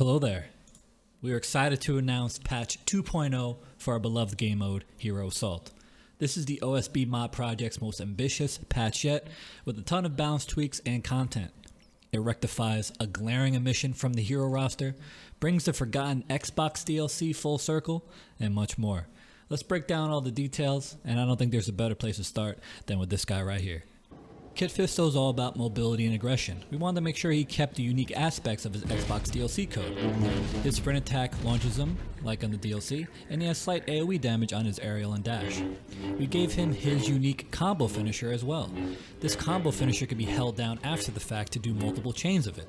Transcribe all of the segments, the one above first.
Hello there. We are excited to announce patch 2.0 for our beloved game mode, Hero Assault. This is the OSB Mod Project's most ambitious patch yet, with a ton of balance tweaks and content. It rectifies a glaring omission from the hero roster, brings the forgotten Xbox DLC full circle, and much more. Let's break down all the details, and I don't think there's a better place to start than with this guy right here. Kit Fisto is all about mobility and aggression. We wanted to make sure he kept the unique aspects of his Xbox DLC code. His sprint attack launches him, like on the DLC, and he has slight AoE damage on his aerial and dash. We gave him his unique combo finisher as well. This combo finisher can be held down after the fact to do multiple chains of it.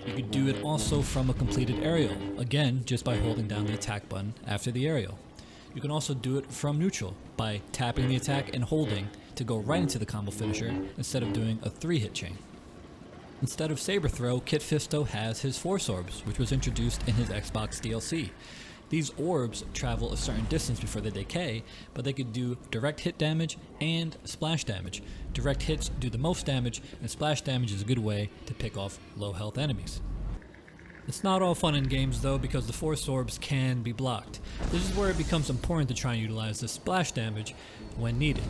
You could do it also from a completed aerial, again just by holding down the attack button after the aerial. You can also do it from neutral by tapping the attack and holding to go right into the combo finisher instead of doing a 3-hit chain. Instead of saber throw, Kit Fisto has his Force Orbs, which was introduced in his Xbox DLC. These orbs travel a certain distance before they decay, but they could do direct hit damage and splash damage. Direct hits do the most damage, and splash damage is a good way to pick off low health enemies. It's not all fun in games though, because the Force Orbs can be blocked. This is where it becomes important to try and utilize the splash damage when needed.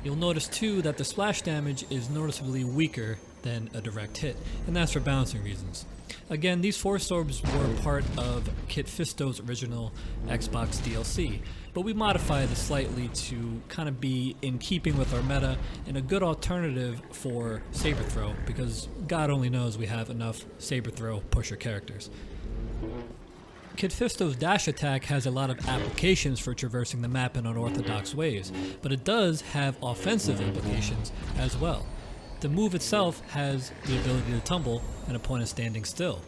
You'll notice too that the splash damage is noticeably weaker than a direct hit, and that's for balancing reasons. Again, these Force Orbs were part of Kit Fisto's original Xbox DLC, but we modified it slightly to kind of be in keeping with our meta and a good alternative for saber throw, because God only knows we have enough saber throw pusher characters. Kit Fisto's dash attack has a lot of applications for traversing the map in unorthodox ways, but it does have offensive implications as well. The move itself has the ability to tumble an opponent standing still,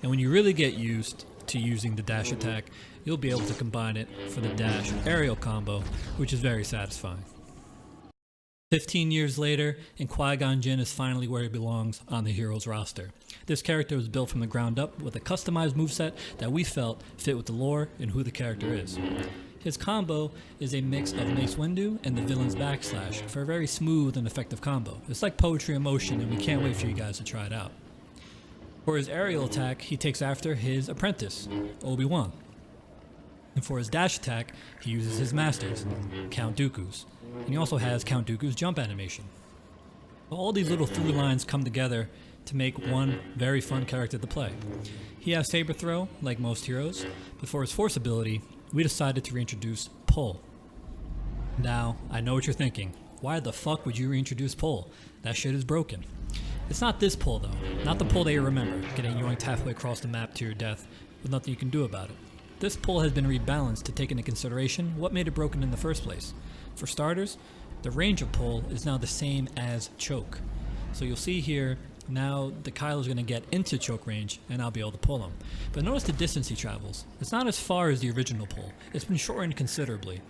and when you really get used to using the dash attack, you'll be able to combine it for the dash aerial combo, which is very satisfying. 15 years later, and Qui Gon Jinn is finally where he belongs on the heroes roster. This character was built from the ground up with a customized moveset that we felt fit with the lore and who the character is. His combo is a mix of Mace Windu and the villain's backslash for a very smooth and effective combo. It's like poetry in motion, and we can't wait for you guys to try it out. For his aerial attack, he takes after his apprentice, Obi-Wan. And for his dash attack, he uses his masters, Count Dooku's. And he also has Count Dooku's jump animation. All these little through lines come together to make one very fun character to play. He has saber throw, like most heroes, but for his force ability, we decided to reintroduce pull. Now, I know what you're thinking. Why the fuck would you reintroduce pull? That shit is broken. It's not this pull though, not the pull that you remember, getting yoinked halfway across the map to your death with nothing you can do about it. This pull has been rebalanced to take into consideration what made it broken in the first place. For starters, the range of pull is now the same as choke. So you'll see here, now the Kylo's going to get into choke range and I'll be able to pull him. But notice the distance he travels. It's not as far as the original pull. It's been shortened considerably.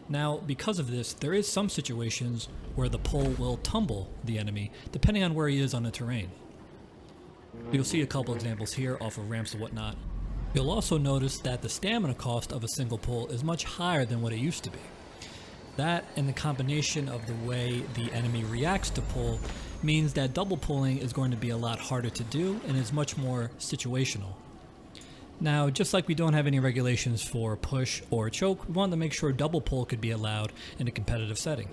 Now, because of this, there is some situations where the pull will tumble the enemy, depending on where he is on the terrain. You'll see a couple examples here off of ramps and whatnot. You'll also notice that the stamina cost of a single pull is much higher than what it used to be. That and the combination of the way the enemy reacts to pull means that double pulling is going to be a lot harder to do and is much more situational. Now, just like we don't have any regulations for push or choke, we wanted to make sure double pull could be allowed in a competitive setting.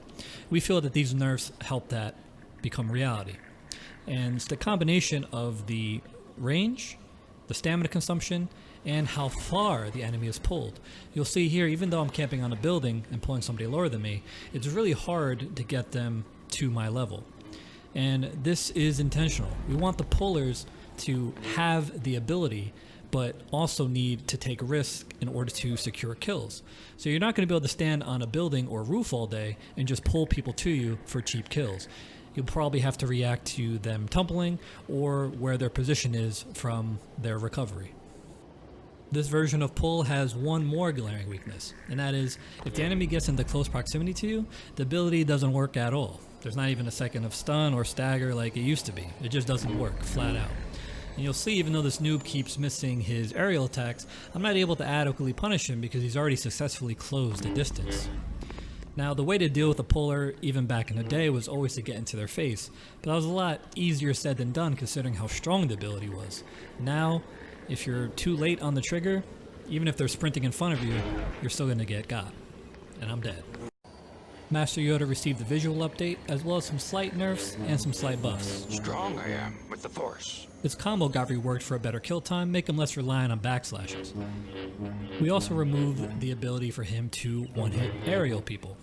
We feel that these nerfs help that become reality. And it's the combination of the range, the stamina consumption, and how far the enemy is pulled. You'll see here, even though I'm camping on a building and pulling somebody lower than me, it's really hard to get them to my level. And this is intentional. We want the pullers to have the ability, but also need to take risk in order to secure kills. So you're not going to be able to stand on a building or roof all day and just pull people to you for cheap kills. You'll probably have to react to them tumbling or where their position is from their recovery. This version of pull has one more glaring weakness, and that is if the enemy gets into close proximity to you, the ability doesn't work at all. There's not even a second of stun or stagger like it used to be. It just doesn't work, flat out. And you'll see, even though this noob keeps missing his aerial attacks, I'm not able to adequately punish him because he's already successfully closed the distance. Now, the way to deal with a puller, even back in the day, was always to get into their face, but that was a lot easier said than done considering how strong the ability was. Now, if you're too late on the trigger, even if they're sprinting in front of you, you're still going to get got. And I'm dead. Master Yoda received the visual update, as well as some slight nerfs and some slight buffs. Strong I am with the Force. His combo got reworked for a better kill time, make him less reliant on backslashes. We also removed the ability for him to one-hit aerial people.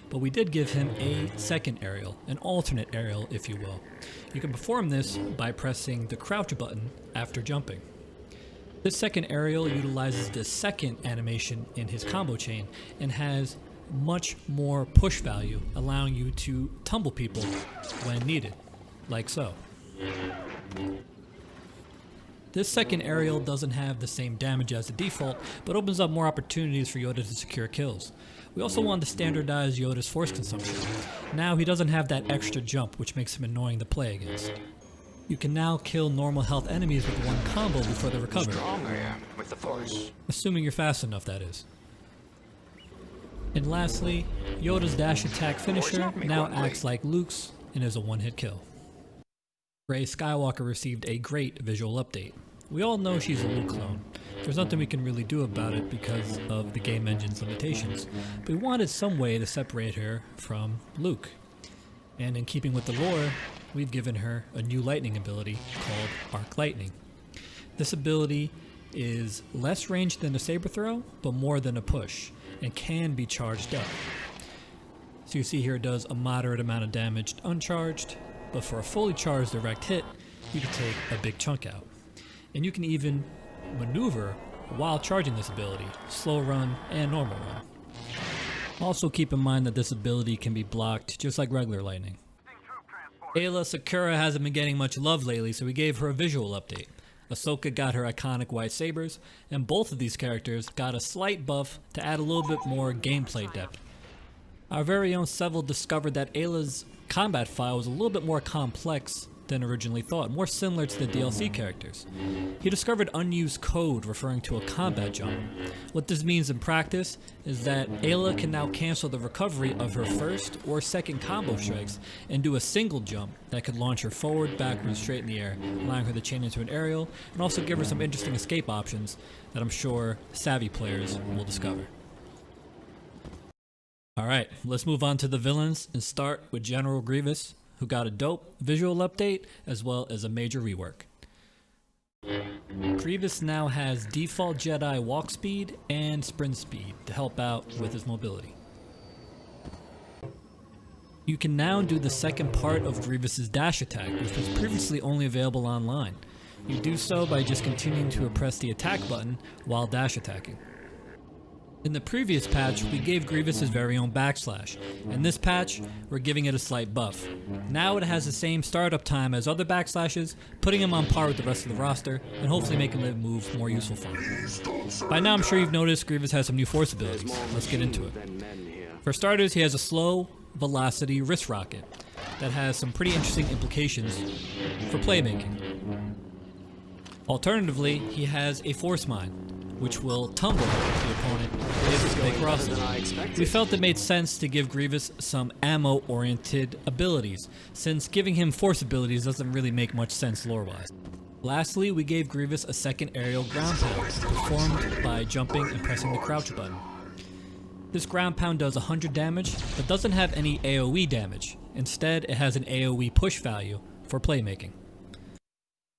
But we did give him a second aerial, an alternate aerial if you will. You can perform this by pressing the crouch button after jumping. This second aerial utilizes the second animation in his combo chain and has much more push value, allowing you to tumble people when needed, like so. This second aerial doesn't have the same damage as the default, but opens up more opportunities for Yoda to secure kills. We also wanted to standardize Yoda's force consumption. Now he doesn't have that extra jump, which makes him annoying to play against. You can now kill normal health enemies with one combo before they recover. Strong I am with the Force. Assuming you're fast enough, that is. And lastly, Yoda's dash attack finisher now acts like Luke's and is a one-hit kill. Rey Skywalker received a great visual update. We all know she's a Luke clone. There's nothing we can really do about it because of the game engine's limitations, but we wanted some way to separate her from Luke. And in keeping with the lore, we've given her a new lightning ability called Arc Lightning. This ability is less range than a saber throw, but more than a push, and can be charged up. So you see here it does a moderate amount of damage uncharged, but for a fully charged direct hit, you can take a big chunk out. And you can even maneuver while charging this ability, slow run and normal run. Also keep in mind that this ability can be blocked just like regular lightning. Aayla Ashoka hasn't been getting much love lately, so we gave her a visual update. Ahsoka got her iconic white sabers, and both of these characters got a slight buff to add a little bit more gameplay depth. Our very own Seville discovered that Ayla's combat file was a little bit more complex than originally thought, more similar to the DLC characters. He discovered unused code referring to a combat jump. What this means in practice is that Aayla can now cancel the recovery of her first or second combo strikes and do a single jump that could launch her forward, backwards, straight in the air, allowing her to chain into an aerial and also give her some interesting escape options that I'm sure savvy players will discover. Alright, let's move on to the villains and start with General Grievous, who got a dope visual update as well as a major rework. Grievous now has default Jedi walk speed and sprint speed to help out with his mobility. You can now do the second part of Grievous's dash attack, which was previously only available online. You do so by just continuing to press the attack button while dash attacking. In the previous patch, we gave Grievous his very own backslash. In this patch, we're giving it a slight buff. Now it has the same startup time as other backslashes, putting him on par with the rest of the roster, and hopefully making the move more useful for him. By now I'm sure you've noticed Grievous has some new force abilities. Let's get into it. For starters, he has a slow velocity wrist rocket that has some pretty interesting implications for playmaking. Alternatively, he has a force mine, which will tumble the opponent if they cross it. We felt it made sense to give Grievous some ammo-oriented abilities, since giving him force abilities doesn't really make much sense lore-wise. Lastly, we gave Grievous a second aerial ground pound, performed by jumping and pressing the crouch button. This ground pound does 100 damage, but doesn't have any AoE damage. Instead, it has an AoE push value for playmaking.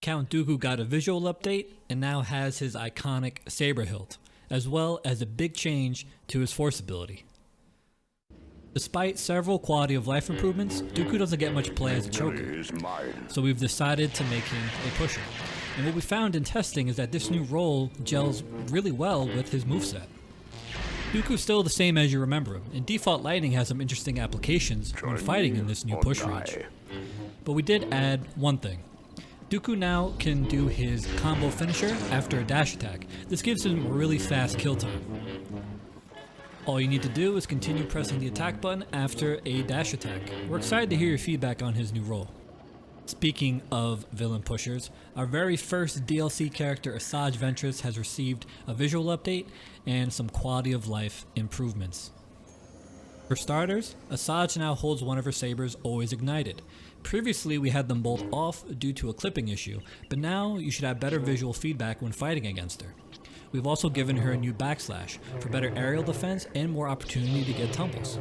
Count Dooku got a visual update and now has his iconic saber hilt, as well as a big change to his force ability. Despite several quality of life improvements, Dooku doesn't get much play as a choker, so we've decided to make him a pusher. And what we found in testing is that this new role gels really well with his moveset. Dooku's still the same as you remember him, and default lightning has some interesting applications when fighting in this new push range. But we did add one thing. Dooku now can do his combo finisher after a dash attack. This gives him really fast kill time. All you need to do is continue pressing the attack button after a dash attack. We're excited to hear your feedback on his new role. Speaking of villain pushers, our very first DLC character Asajj Ventress has received a visual update and some quality of life improvements. For starters, Asajj now holds one of her sabers always ignited. Previously we had them both off due to a clipping issue, but now you should have better visual feedback when fighting against her. We've also given her a new backslash for better aerial defense and more opportunity to get tumbles.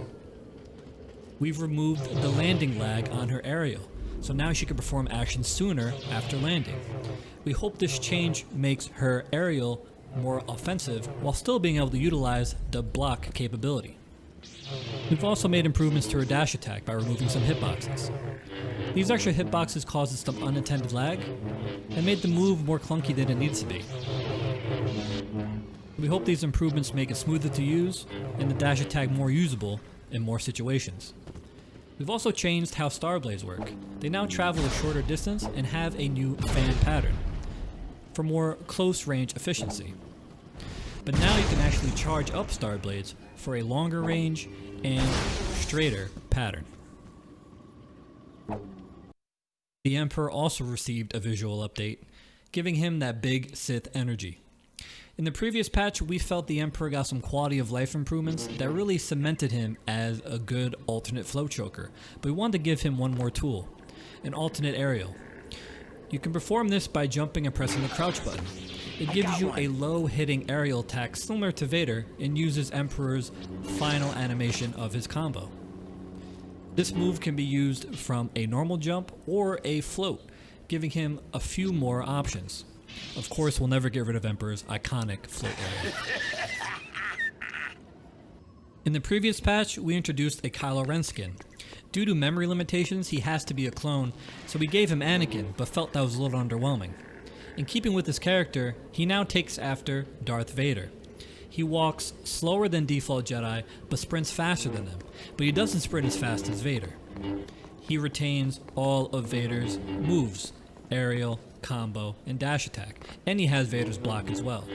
We've removed the landing lag on her aerial, so now she can perform actions sooner after landing. We hope this change makes her aerial more offensive while still being able to utilize the block capability. We've also made improvements to her dash attack by removing some hitboxes. These extra hitboxes caused some unintended lag and made the move more clunky than it needs to be. We hope these improvements make it smoother to use and the dash attack more usable in more situations. We've also changed how Starblades work. They now travel a shorter distance and have a new fan pattern for more close range efficiency. But now you can actually charge up Starblades for a longer range and straighter pattern. The Emperor also received a visual update, giving him that big Sith energy. In the previous patch, we felt the Emperor got some quality of life improvements that really cemented him as a good alternate flow choker, but we wanted to give him one more tool, an alternate aerial. You can perform this by jumping and pressing the crouch button. It gives you a low hitting aerial attack similar to Vader and uses Emperor's final animation of his combo. This move can be used from a normal jump or a float, giving him a few more options. Of course, we'll never get rid of Emperor's iconic float area. In the previous patch, we introduced a Kylo Ren skin. Due to memory limitations, he has to be a clone, so we gave him Anakin, but felt that was a little underwhelming. In keeping with his character, he now takes after Darth Vader. He walks slower than default Jedi, but sprints faster than them, but he doesn't sprint as fast as Vader. He retains all of Vader's moves, aerial, combo, and dash attack, and he has Vader's block as well.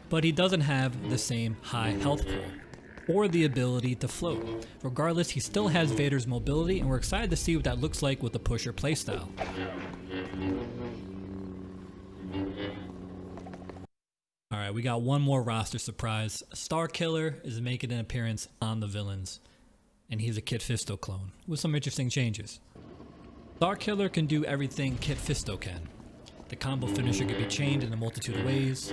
But he doesn't have the same high health pool, or the ability to float. Regardless, he still has Vader's mobility, and we're excited to see what that looks like with the pusher playstyle. Alright, we got one more roster surprise. Starkiller is making an appearance on the villains, and he's a Kit Fisto clone, with some interesting changes. Starkiller can do everything Kit Fisto can. The combo finisher can be chained in a multitude of ways,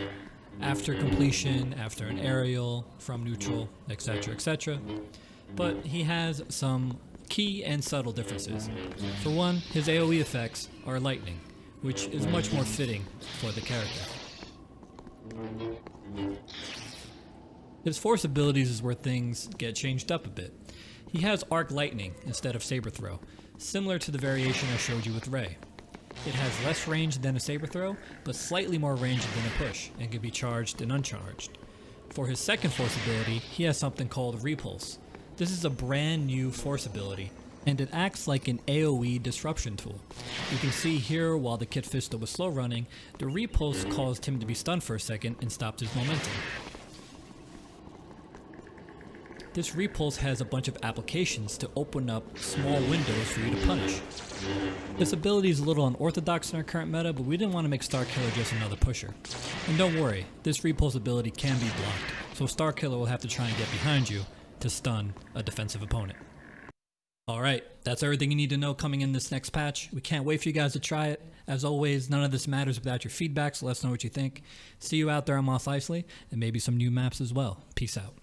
after completion, after an aerial, from neutral, etc, etc. But he has some key and subtle differences. For one, his AoE effects are lightning, which is much more fitting for the character. His force abilities is where things get changed up a bit. He has arc lightning instead of saber throw, similar to the variation I showed you with Rey. It has less range than a saber throw, but slightly more range than a push, and can be charged and uncharged. For his second force ability, he has something called Repulse. This is a brand new force ability, and it acts like an AoE disruption tool. You can see here, while the Kit Fisto was slow running, the Repulse caused him to be stunned for a second and stopped his momentum. This Repulse has a bunch of applications to open up small windows for you to punish. This ability is a little unorthodox in our current meta, but we didn't want to make Starkiller just another pusher. And don't worry, this Repulse ability can be blocked, so Starkiller will have to try and get behind you to stun a defensive opponent. Alright, that's everything you need to know coming in this next patch. We can't wait for you guys to try it. As always, none of this matters without your feedback, so let us know what you think. See you out there on Mos Eisley, and maybe some new maps as well. Peace out.